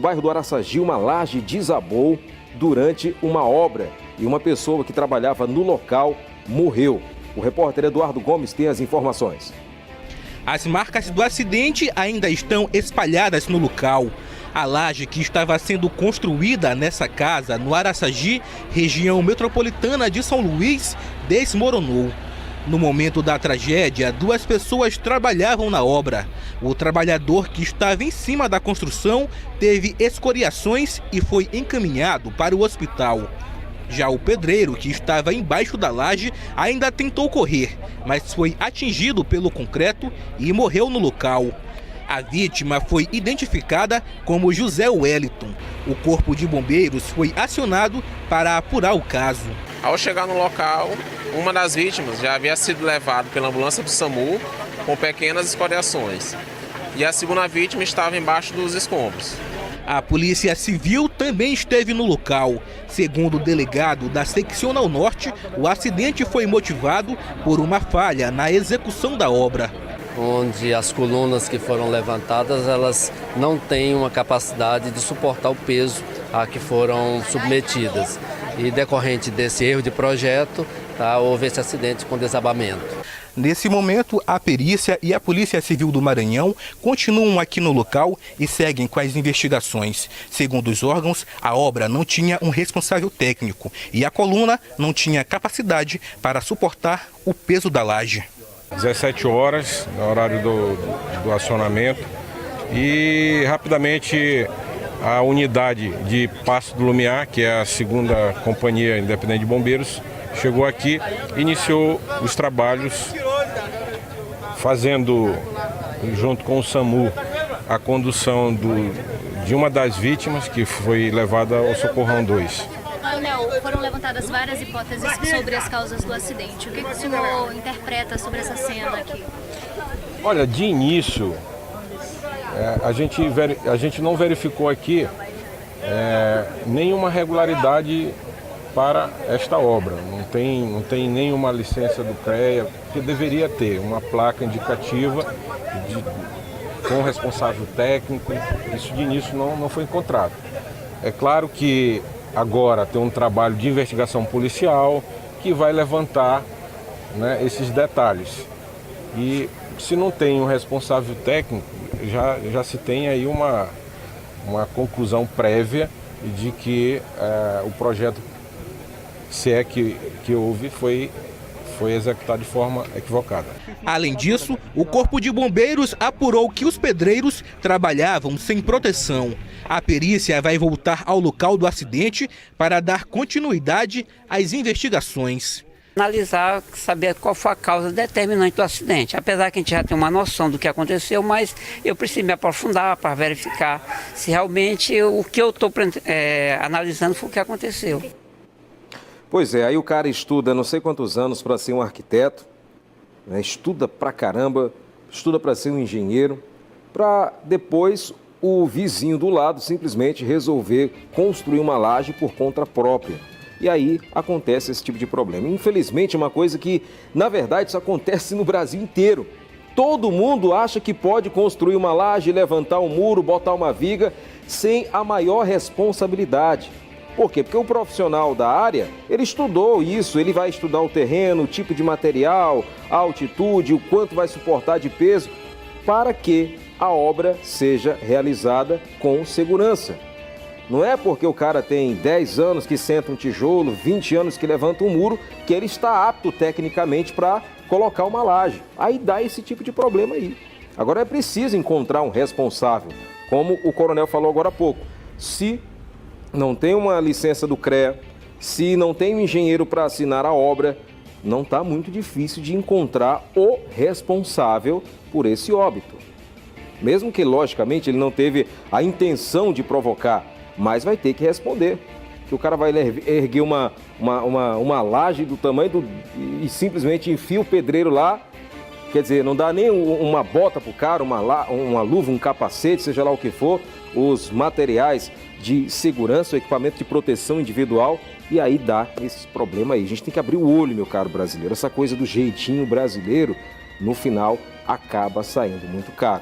No bairro do Araçagi, uma laje desabou durante uma obra e uma pessoa que trabalhava no local morreu. O repórter Eduardo Gomes tem as informações. As marcas do acidente ainda estão espalhadas no local. A laje que estava sendo construída nessa casa, no Araçagi, região metropolitana de São Luís, desmoronou. No momento da tragédia, 2 pessoas trabalhavam na obra. O trabalhador que estava em cima da construção teve escoriações e foi encaminhado para o hospital. Já o pedreiro, que estava embaixo da laje, ainda tentou correr, mas foi atingido pelo concreto e morreu no local. A vítima foi identificada como José Wellington. O corpo de bombeiros foi acionado para apurar o caso. Ao chegar no local, uma das vítimas já havia sido levada pela ambulância do SAMU com pequenas escoriações. E a segunda vítima estava embaixo dos escombros. A Polícia Civil também esteve no local. Segundo o delegado da Seccional Norte, o acidente foi motivado por uma falha na execução da obra. Onde as colunas que foram levantadas, elas não têm uma capacidade de suportar o peso a que foram submetidas. E decorrente desse erro de projeto, houve esse acidente com desabamento. Nesse momento, a perícia e a Polícia Civil do Maranhão continuam aqui no local e seguem com as investigações. Segundo os órgãos, a obra não tinha um responsável técnico e a coluna não tinha capacidade para suportar o peso da laje. 17 horas, no horário do acionamento, e rapidamente a unidade de Passo do Lumiar, que é a segunda companhia independente de bombeiros, chegou aqui e iniciou os trabalhos, fazendo, junto com o SAMU, a condução de uma das vítimas, que foi levada ao Socorrão 2. Coronel, foram levantadas várias hipóteses sobre as causas do acidente. O que o senhor interpreta sobre essa cena aqui? Olha, de início, a gente não verificou aqui nenhuma regularidade para esta obra. Não tem nenhuma licença do CREA, que deveria ter uma placa indicativa com responsável técnico. Isso de início não foi encontrado. É claro que agora tem um trabalho de investigação policial que vai levantar, né, esses detalhes. E se não tem um responsável técnico, já se tem aí uma conclusão prévia de que o projeto, se é que houve, foi executado de forma equivocada. Além disso, o Corpo de Bombeiros apurou que os pedreiros trabalhavam sem proteção. A perícia vai voltar ao local do acidente para dar continuidade às investigações. Analisar, saber qual foi a causa determinante do acidente. Apesar que a gente já tem uma noção do que aconteceu, mas eu preciso me aprofundar para verificar se realmente o que eu estou analisando foi o que aconteceu. Pois é, aí o cara estuda não sei quantos anos para ser um arquiteto, né? Estuda pra caramba, estuda para ser um engenheiro, para depois o vizinho do lado simplesmente resolver construir uma laje por conta própria. E aí acontece esse tipo de problema. Infelizmente é uma coisa que, na verdade, isso acontece no Brasil inteiro. Todo mundo acha que pode construir uma laje, levantar um muro, botar uma viga, sem a maior responsabilidade. Por quê? Porque o profissional da área, ele estudou isso, ele vai estudar o terreno, o tipo de material, a altitude, o quanto vai suportar de peso, para que a obra seja realizada com segurança. Não é porque o cara tem 10 anos que senta um tijolo, 20 anos que levanta um muro, que ele está apto tecnicamente para colocar uma laje. Aí dá esse tipo de problema aí. Agora é preciso encontrar um responsável, como o coronel falou agora há pouco. Se não tem uma licença do CREA, se não tem um engenheiro para assinar a obra, não está muito difícil de encontrar o responsável por esse óbito. Mesmo que, logicamente, ele não teve a intenção de provocar, mas vai ter que responder. Que o cara vai erguer uma laje do tamanho e simplesmente enfia o pedreiro lá. Quer dizer, não dá nem uma bota para o cara, uma luva, um capacete, seja lá o que for, os materiais de segurança, o equipamento de proteção individual, e aí dá esse problema aí. A gente tem que abrir o olho, meu caro brasileiro. Essa coisa do jeitinho brasileiro, no final, acaba saindo muito caro.